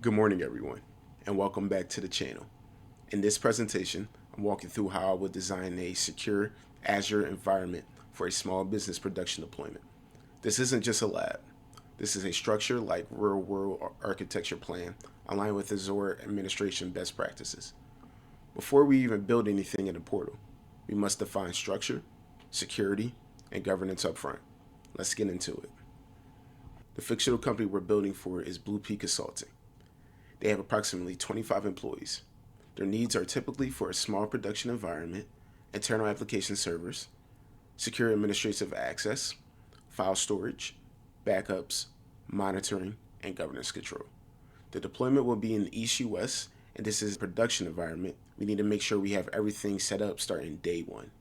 Good morning, everyone, and welcome back to the channel. In this presentation, I'm walking through how I would design a secure Azure environment for a small business production deployment. This isn't just a lab. This is a structure like real-world architecture plan aligned with Azure administration best practices. Before we even build anything in the portal, we must define structure, security, and governance upfront. Let's get into it. The fictional company we're building for is Blue Peak Consulting. They have approximately 25 employees. Their needs are typically for a small production environment, internal application servers, secure administrative access, file storage, backups, monitoring, and governance control. The deployment will be in the East US, and this is a production environment. We need to make sure we have everything set up starting day one.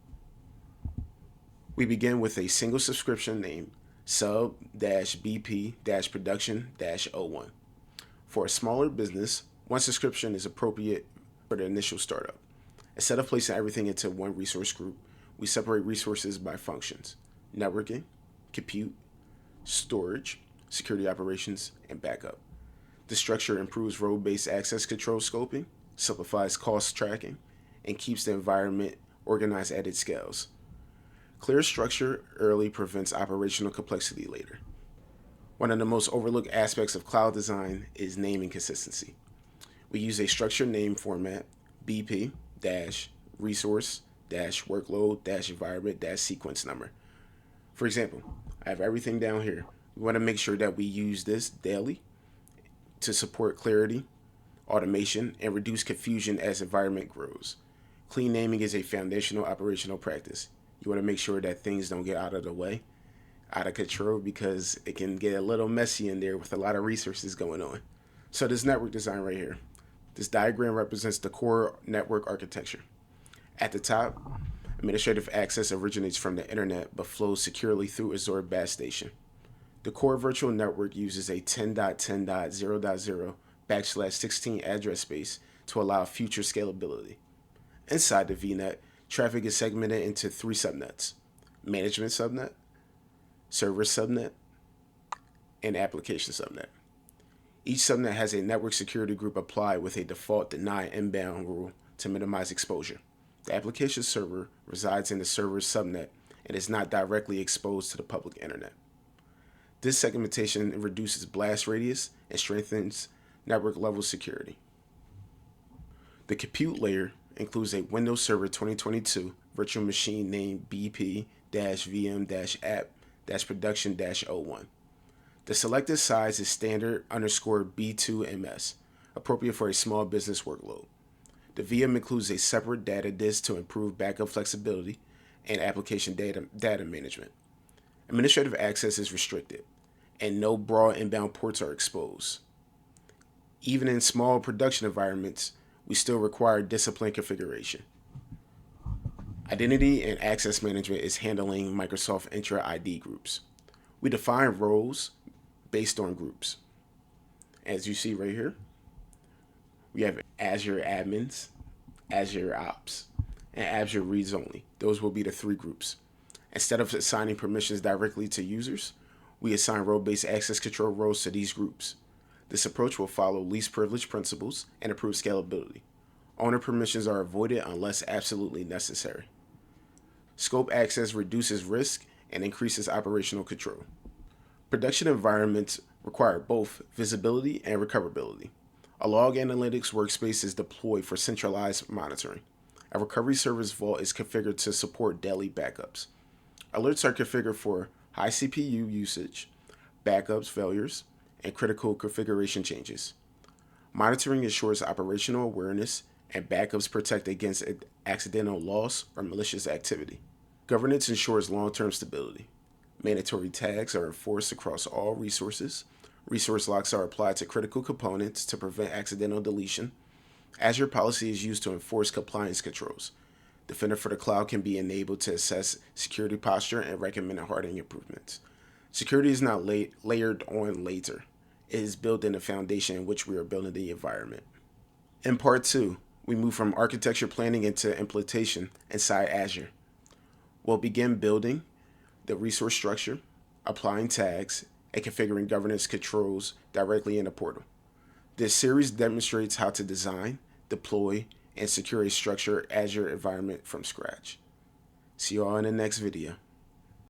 We begin with a single subscription named sub-bp-production-01. For a smaller business, one subscription is appropriate for the initial startup. Instead of placing everything into one resource group, we separate resources by functions: networking, compute, storage, security operations, and backup. This structure improves role-based access control scoping, simplifies cost tracking, and keeps the environment organized at its scales. Clear structure early prevents operational complexity later. One of the most overlooked aspects of cloud design is naming consistency. We use a structured name format, BP-resource-workload-environment-sequence number. For example, I have everything down here. We want to make sure that we use this daily to support clarity, automation, and reduce confusion as environment grows. Clean naming is a foundational operational practice. You want to make sure that things don't get out of the way, out of control, because it can get a little messy in there with a lot of resources going on. So this network design right here, this diagram represents the core network architecture. At the top, administrative access originates from the internet but flows securely through Azure Base Station. The core virtual network uses a 10.10.0.0/16 address space to allow future scalability. Inside the VNet, traffic is segmented into three subnets: management subnet, server subnet, and application subnet. Each subnet has a network security group applied with a default deny inbound rule to minimize exposure. The application server resides in the server's subnet and is not directly exposed to the public internet. This segmentation reduces blast radius and strengthens network level security. The compute layer includes a Windows Server 2022 virtual machine named BP-VM-app-production-01. The selected size is standard _B2MS, appropriate for a small business workload. The VM includes a separate data disk to improve backup flexibility and application data management. Administrative access is restricted, and no broad inbound ports are exposed. Even in small production environments, we still require disciplined configuration. Identity and access management is handling Microsoft Entra ID groups. We define roles based on groups. As you see right here, we have Azure admins, Azure ops, and Azure reads only. Those will be the three groups. Instead of assigning permissions directly to users, we assign role-based access control roles to these groups. This approach will follow least privilege principles and improve scalability. Owner permissions are avoided unless absolutely necessary. Scope access reduces risk and increases operational control. Production environments require both visibility and recoverability. A log analytics workspace is deployed for centralized monitoring. A recovery service vault is configured to support daily backups. Alerts are configured for high CPU usage, backups failures, and critical configuration changes. Monitoring ensures operational awareness, and backups protect against accidental loss or malicious activity. Governance ensures long-term stability. Mandatory tags are enforced across all resources. Resource locks are applied to critical components to prevent accidental deletion. Azure policy is used to enforce compliance controls. Defender for the Cloud can be enabled to assess security posture and recommend hardening improvements. Security is not layered on later. It is built in the foundation in which we are building the environment. In part 2, we move from architecture planning into implementation inside Azure. We'll begin building the resource structure, applying tags, and configuring governance controls directly in the portal. This series demonstrates how to design, deploy, and secure a structured Azure environment from scratch. See you all in the next video.